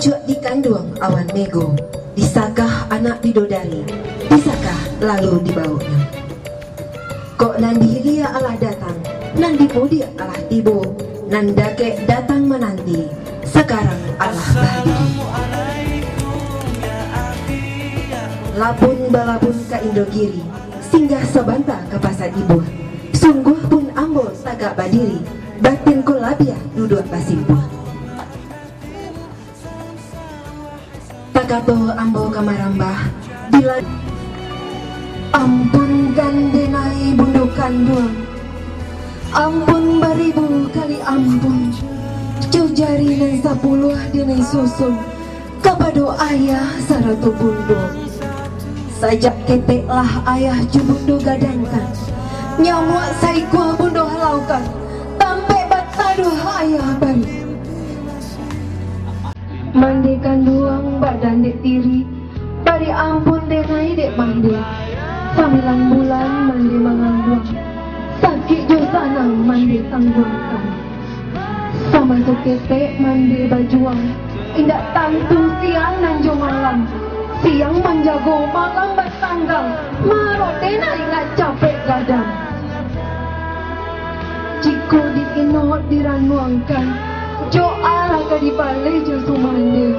Cuak dikandung awan mego, disakah anak bidodari, disakah lalu dibaunya. Kok nan dihilia Allah datang, nan dipudia Allah tibo, nan dake datang menanti, sekarang Allah berdiri. Lapun balapun ka Indogiri, singgah sebanta ke pasar ibu. Sungguh pun ambo sagak badiri, batin ko labiah duduk basimpuh. Takato ambo kamarambah, bila ampun gandenai bundu kandung, ampun beribu kali ampun, jujari dan 10 dinai susun, kapado ayah saratu bundu. Sajak keteklah ayah jubundo gadangkan, nyamuk saikwa bundo halaukan, tampe bataduh ayah baru. Mandikan duang badan dek tiri, bari ampun denai dek mandi. Samilang bulan mandi mangangguang, sakit jo sanang mandi tangguangkan. Sama tu ketek mandi bajuang, indak tantu siang nan jo malam. Siang menjago, malam bertanggang, marot denai nggak capek gadang. Jiko diinot diranuangkan, jo ala ka dibalik jo sumande.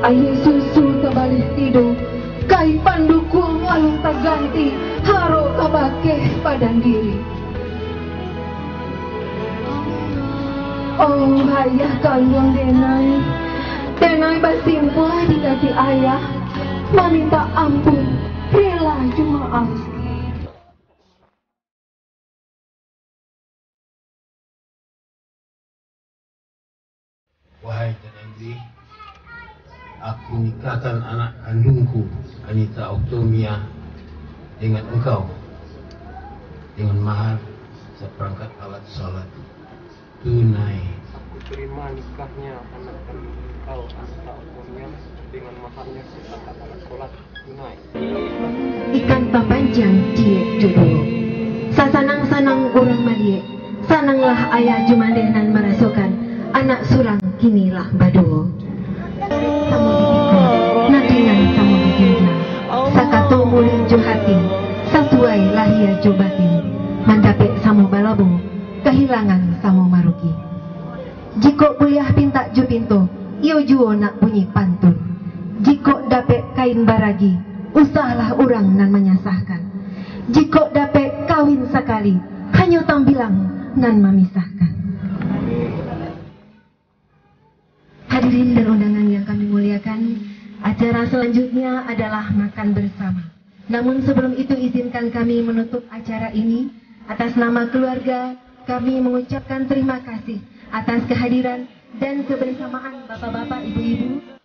Aye susu terbalik tidur, kai pandukung alung tak ganti, haro kabake padan diri. Oh ayah kandung denai, denai basimpuh di kaki ayah. Meminta ampun, rela cuma maaf. Wahai Tan Andri, aku nikahkan anak kandungku Anita Oktomia dengan engkau, dengan mahar seperangkat alat salat tunai. Aku terima nikahnya anak kandung engkau Anita Oktomia dengan maharnya seperangkat alat salat tunai. Ikan papanjang ciek jodoh, sasanang-sanang orang maliek, sananglah ayah jumandenan merasukan, anak surang kinilah baduo. Samu dipikul, nadingan samu dijinjang, sakato mulih jo hati, sasuai lahia jo batin, mandapek samu balabu, kehilangan samu maruki. Jiko kuliah pinta jo pintu, iyo juo nak bunyi pantun. Jiko dapet kain baragi, usahlah orang nan menyasahkan. Jiko dapet kawin sekali, hanya tambilang nan memisahkan. Hadirin dan undangan yang kami muliakan, acara selanjutnya adalah makan bersama. Namun sebelum itu izinkan kami menutup acara ini. Atas nama keluarga, kami mengucapkan terima kasih atas kehadiran dan kebersamaan bapak-bapak, ibu-ibu.